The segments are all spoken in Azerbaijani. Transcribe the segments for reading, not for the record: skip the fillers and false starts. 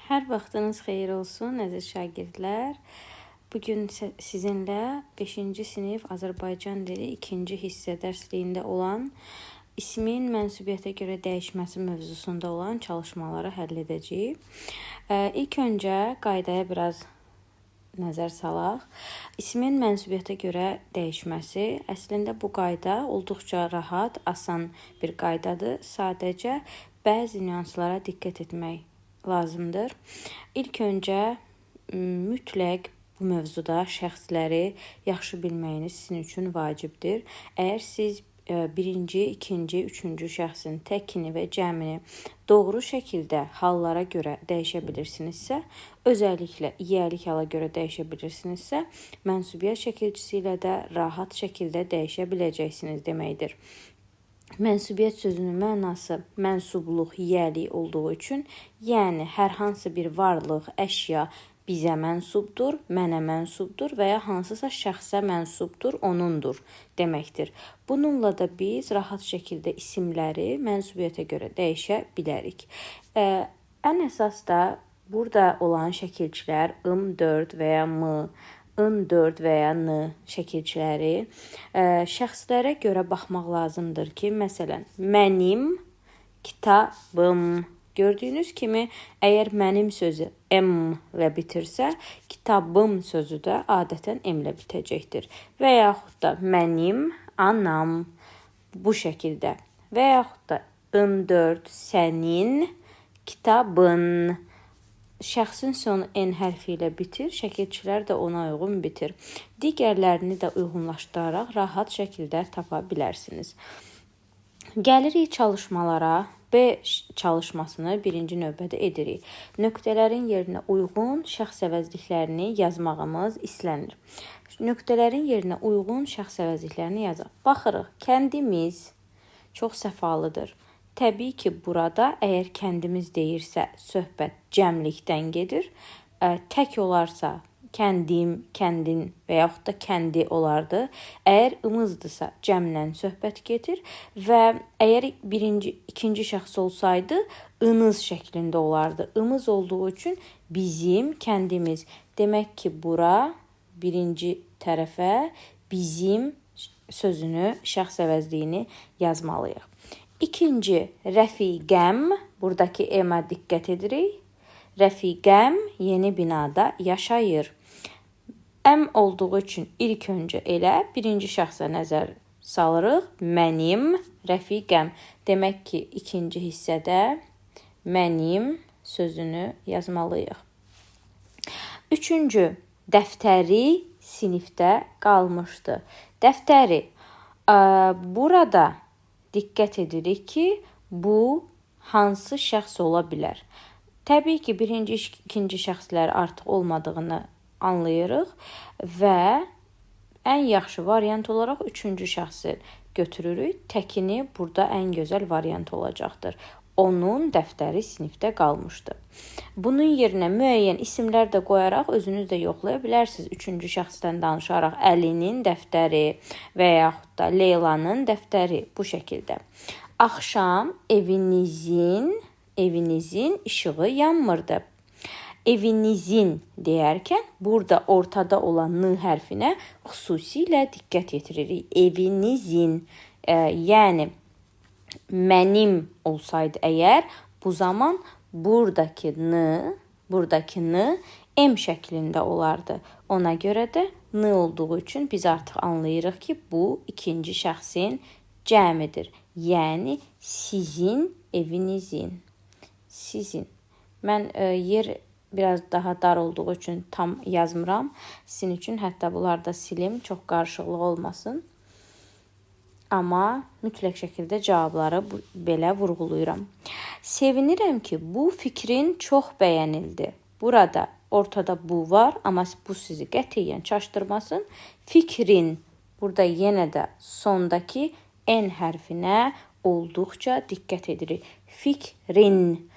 Hər vaxtınız xeyir olsun, əziz şagirdlər. Bugün sizinlə 5-ci sinif Azərbaycan dili 2-ci hissə dərsliyində olan ismin mənsubiyyətə görə dəyişməsi mövzusunda olan çalışmaları həll edəcəyik. İlk öncə qaydaya biraz nəzər salaq. İsmin mənsubiyyətə görə dəyişməsi, əslində bu qayda olduqca rahat, asan bir qaydadır. Sadəcə bəzi nüanslara diqqət etmək lazımdır. İlk öncə mütləq bu mövzuda şəxsləri yaxşı bilməyiniz sizin üçün vacibdir. Əgər siz birinci, ikinci, üçüncü şəxsin təkini və cəmini doğru şəkildə hallara görə dəyişə bilirsinizsə, özəlliklə yiyəlik hala görə dəyişə bilirsinizsə, mənsubiyyət şəkilçisi ilə də rahat şəkildə dəyişə biləcəksiniz deməkdir. Mənsubiyyət sözünün mənası mənsubluq, yiyəlik olduğu üçün, yəni hər hansı bir varlıq, əşya bizə mənsubdur, mənə mənsubdur və ya hansısa şəxsə mənsubdur, onundur deməkdir. Bununla da biz rahat şəkildə isimləri mənsubiyyətə görə dəyişə bilərik. Ən əsas da burada olan şəkilçilər ım4 və ya m, ın4 və ya n şəkilçiləri şəxslərə görə baxmaq lazımdır ki, məsələn, mənim kitabım. Gördüyünüz kimi, əgər mənim sözü m ilə bitirsə, kitabım sözü də adətən m ilə bitəcəkdir. Və yaxud da mənim anam bu şəkildə. Və yaxud da ın4 sənin kitabın. Şəxsin sonu n hərfi ilə bitir, şəkilçilər də ona uyğun bitir. Digərlərini də uyğunlaşdıraraq rahat şəkildə tapa bilərsiniz. Gəlirik çalışmalara. B çalışmasını birinci növbədə edirik. Nöqtələrin yerinə uyğun şəxs əvəzliklərini yazmağımız istənir. Nöqtələrin yerinə uyğun şəxs əvəzliklərini yazaq. Baxırıq, kəndimiz çox səfalıdır. Təbii ki, burada əgər kəndimiz deyirsə, söhbət cəmlikdən gedir. Tək olarsa, kəndim, kəndin və yaxud da kəndi olardı. Əgər ımızdırsa, cəmlə söhbət gedir və əgər ikinci şəxs olsaydı, ınız şəklində olardı. Imız olduğu üçün bizim kəndimiz. Demək ki, bura birinci tərəfə bizim sözünü, şəxs əvəzliyini yazmalıyıq. İkinci, rəfiqəm, buradakı emə diqqət edirik. Rəfiqəm yeni binada yaşayır. Əm olduğu üçün ilk öncə elə birinci şəxsə nəzər salırıq. Mənim rəfiqəm. Demək ki, ikinci hissədə mənim sözünü yazmalıyıq. Üçüncü, dəftəri sinifdə qalmışdı. Dəftəri. Burada diqqət edirik ki, bu hansı şəxs ola bilər? Təbii ki, birinci, ikinci şəxslər artıq olmadığını anlayırıq və ən yaxşı variant olaraq üçüncü şəxsi götürürük. Təkini burada ən gözəl variant olacaqdır. Onun dəftəri sinifdə qalmışdı. Bunun yerinə müəyyən isimlər də qoyaraq özünüz də yoxlaya bilərsiniz. Üçüncü şəxsdən danışaraq Əlinin dəftəri və yaxud da Leylanın dəftəri bu şəkildə. Axşam evinizin işığı yanmırdı. Evinizin deyərkən burada ortada olan n hərfinə xüsusilə diqqət yetiririk. Evinizin, yəni mənim olsaydı əgər, bu zaman buradakı n m şəklində olardı. Ona görə də n olduğu üçün biz artıq anlayırıq ki, bu ikinci şəxsin cəmidir. Yəni sizin evinizin. Sizin. Mən yer biraz daha dar olduğu üçün tam yazmıram. Sizin üçün hətta bunları da silim, çox qarışıqlıq olmasın. Amma mütləq şəkildə cavabları belə vurğulayıram. Sevinirəm ki, bu fikrin çox bəyənildi. Burada ortada bu var, amma bu sizi qətiyyən çaşdırmasın. Fikrin, burada yenə də sondakı n hərfinə olduqca diqqət edirik. Fikrin.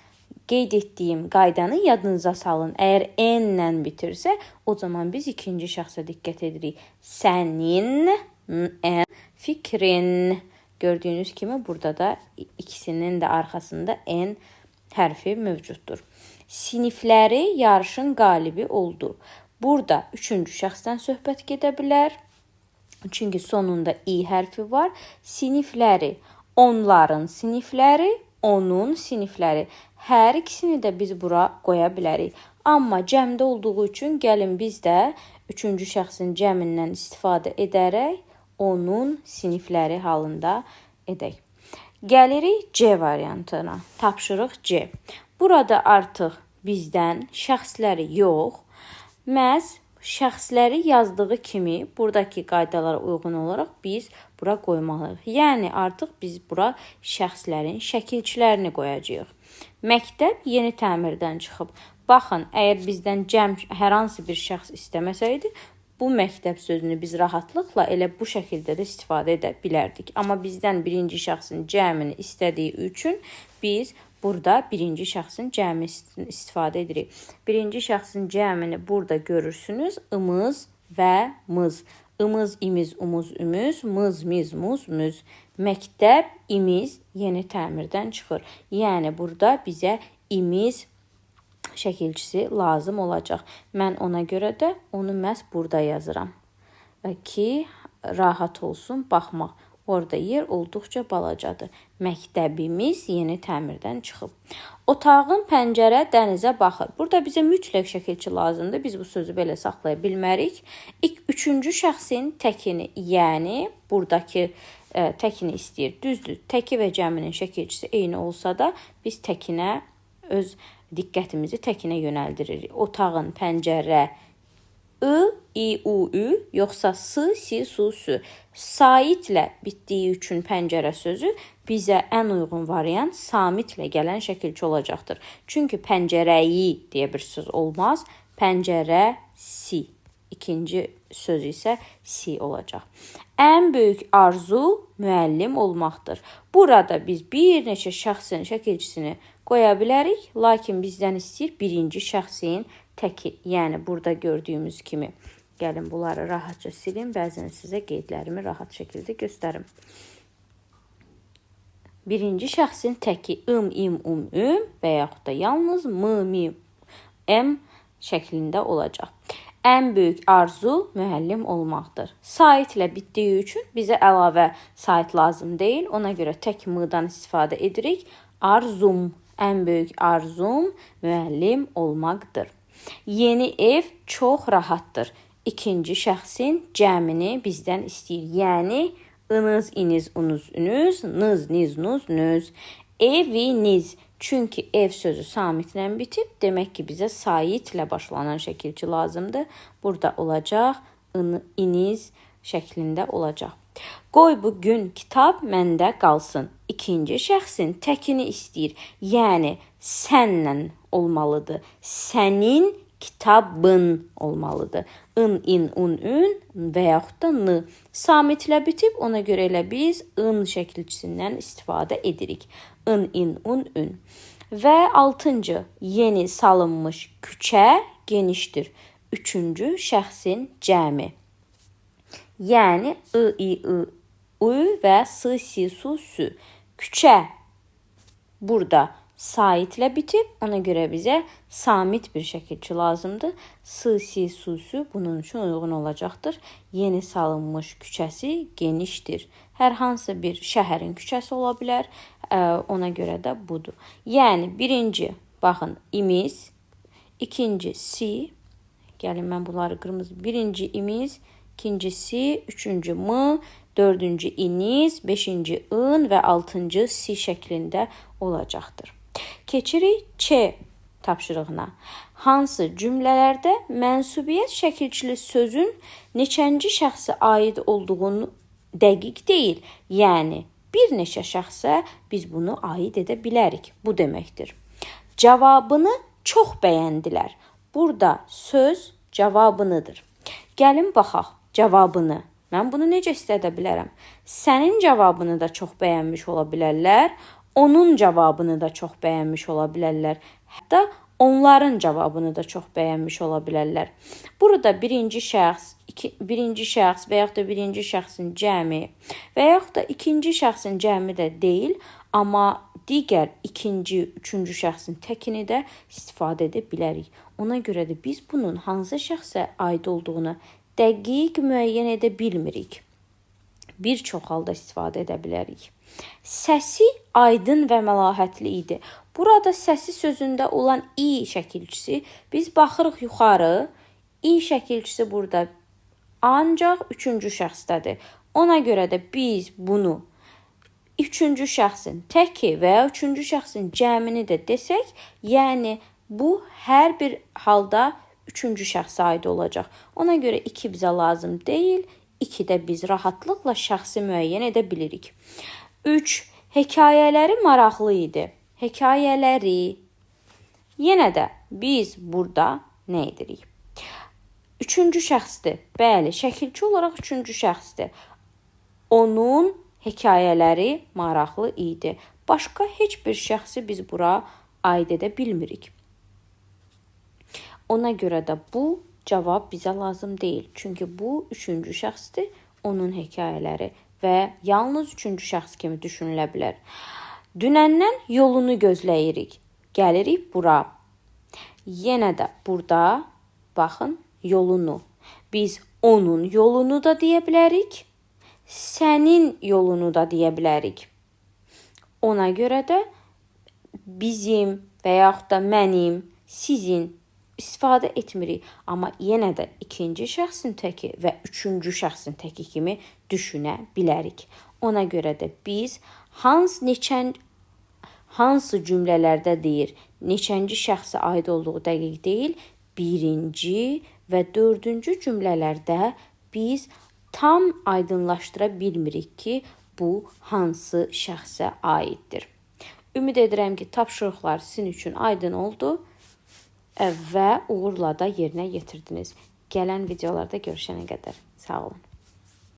Qeyd etdiyim qaydanı yadınıza salın. Əgər n-lə bitirsə, o zaman biz ikinci şəxsə diqqət edirik. Sənin fikrin. Gördüyünüz kimi burada da ikisinin də arxasında n hərfi mövcuddur. Sinifləri yarışın qalibi oldu. Burada üçüncü şəxsdən söhbət gedə bilər. Çünki sonunda i hərfi var. Sinifləri, onların sinifləri, onun sinifləri. Hər ikisini də biz bura qoya bilərik. Amma cəmdə olduğu üçün gəlin biz də üçüncü şəxsin cəmindən istifadə edərək onun sinifləri halında edək. Gəlirik C variantına. Tapşırıq C. Burada artıq bizdən şəxsləri yox, məhz şəxsləri yazdığı kimi buradakı qaydalara uyğun olaraq biz bura qoymalıyıq. Yəni artıq biz bura şəxslərin şəkilçilərini qoyacağıq. Məktəb yeni təmirdən çıxıb. Baxın, əgər bizdən cəm hər hansı bir şəxs istəməsəydi, bu məktəb sözünü biz rahatlıqla elə bu şəkildə də istifadə edə bilərdik. Amma bizdən birinci şəxsin cəmini istədiyi üçün biz burada birinci şəxsin cəmini istifadə edirik. Birinci şəxsin cəmini burada görürsünüz. Imız və mız. Imız, imiz, umuz, ümüz, mız, miz, muz, müz. Məktəb, imiz yeni təmirdən çıxır. Yəni burada bizə imiz şəkilçisi lazım olacaq. Mən ona görə də onu məhz burada yazıram. Ki, rahat olsun baxmaq. Orada yer olduqca balacadır. Məktəbimiz yeni təmirdən çıxıb. Otağın pəncərə dənizə baxır. Burada bizə mütləq şəkilçi lazımdır. Biz bu sözü belə saxlaya bilmərik. Üçüncü şəxsin təkini, yəni buradakı təkini istəyir. Düzdür, təki və cəminin şəkilçisi eyni olsa da biz təkinə öz diqqətimizi təkinə yönəldiririk. Otağın pəncərə i, u, ü, yoxsa s, si, su, sü. Saitlə bitdiyi üçün pəncərə sözü bizə ən uyğun variant samitlə gələn şəkilçi olacaqdır. Çünki pəncərəyi deyə bir söz olmaz. Pəncərəsi. İkinci söz isə si olacaq. Ən böyük arzu müəllim olmaqdır. Burada biz bir neçə şəxsin şəkilçisini qoya bilərik, lakin bizdən istəyir birinci şəxsin təki, yəni burada gördüyümüz kimi. Gəlin bunları rahatca silin, bəzən sizə qeydlərimi rahat şəkildə göstərim. Birinci şəxsin təki im, im, üm və yaxud da yalnız mi, m şəklində olacaq. Ən böyük arzu müəllim olmaqdır. Saitlə bitdiyi üçün bizə əlavə sait lazım deyil. Ona görə tək m-dan istifadə edirik. Arzum, ən böyük arzum müəllim olmaqdır. Yeni ev çox rahatdır. İkinci şəxsin cəmini bizdən istəyir. Yəni, ınız, iniz, unuz, ünüz, nız, niz, nuz, nüz. Eviniz. Çünki ev sözü samitlə bitib, demək ki, bizə saitlə başlanan şəkilçi lazımdır. Burada olacaq, iniz şəklində olacaq. Qoy bu gün kitab məndə qalsın. İkinci şəxsin təkini istəyir. Yəni, sənlə olmalıdır. Sənin kitabın olmalıdır. In, in, un, ün və yaxud da n. Samitlə bitib, ona görə elə biz in şəkilçisindən istifadə edirik. In, in, un, ün. Və 6-cı, yeni salınmış küçə genişdir. Üçüncü şəxsin cəmi. Yəni, i, ü və s, si, su, sü. Küçə burada saitlə bitib, ona görə bizə samit bir şəkilçi lazımdır. S, si, su, sü bunun üçün uyğun olacaqdır. Yeni salınmış küçəsi genişdir. Hər hansı bir şəhərin küçəsi ola bilər. Ona görə də budur. Yəni, birinci, baxın, imiz. İkinci, si. Gəlin, mən bunları qırmızı. Birinci, imiz. İkinci, si. Üçüncü, m. Dördüncü, iniz. Beşinci, ın və altıncı, si şəklində olacaqdır. Keçirik Ç tapşırığına. Hansı cümlələrdə mənsubiyyət şəkilçili sözün neçənci şəxsə aid olduğunu dəqiq deyil. Yəni, bir neçə şəxsə biz bunu aid edə bilərik. Bu deməkdir. Cavabını çox bəyəndilər. Burada söz cavabınıdır. Gəlin baxaq cavabını. Mən bunu necə istədə bilərəm? Sənin cavabını da çox bəyənmiş ola bilərlər. Onun cavabını da çox bəyənmiş ola bilərlər. Hətta onların cavabını da çox bəyənmiş ola bilərlər. Burada birinci şəxs və yaxud da birinci şəxsin cəmi və yaxud da ikinci şəxsin cəmi də deyil, amma digər ikinci, üçüncü şəxsin təkini də istifadə edə bilərik. Ona görə də biz bunun hansı şəxsə aid olduğunu dəqiq müəyyən edə bilmirik. Bir çox halda istifadə edə bilərik. Səsi aydın və məlahətli idi. Burada səsi sözündə olan i şəkilçisi, biz baxırıq yuxarı, i şəkilçisi burada ancaq üçüncü şəxsdədir. Ona görə də biz bunu üçüncü şəxsin təki və ya üçüncü şəxsin cəmini də desək, yəni bu hər bir halda üçüncü şəxsə aid olacaq. Ona görə 2 bizə lazım deyil, 2-də biz rahatlıqla şəxsi müəyyən edə bilirik. 3. Hekayələri maraqlı idi. Hekayələri. Yenə də biz burada nə edirik? Üçüncü şəxsdir. Bəli, şəkilçi olaraq üçüncü şəxsdir. Onun hekayələri maraqlı idi. Başqa heç bir şəxsi biz bura aid edə bilmirik. Ona görə də bu cavab bizə lazım deyil. Çünki bu üçüncü şəxsdir, onun hekayələri və yalnız üçüncü şəxs kimi düşünülə bilər. Dünəndən yolunu gözləyirik. Gəlirik bura. Yenə də burada, baxın, yolunu. Biz onun yolunu da deyə bilərik, sənin yolunu da deyə bilərik. Ona görə də bizim və yaxud da mənim, sizin istifadə etmirik. Amma yenə də ikinci şəxsin təki və üçüncü şəxsin təki kimi düşünə bilərik. Ona görə də biz hansı cümlələrdə deyir, neçənci şəxsə aid olduğu dəqiq deyil, birinci və dördüncü cümlələrdə biz tam aydınlaşdıra bilmirik ki, bu hansı şəxsə aiddir. Ümid edirəm ki, tapşırıqlar sizin üçün aydın oldu və uğurla da yerinə yetirdiniz. Gələn videolarda görüşənə qədər. Sağ olun.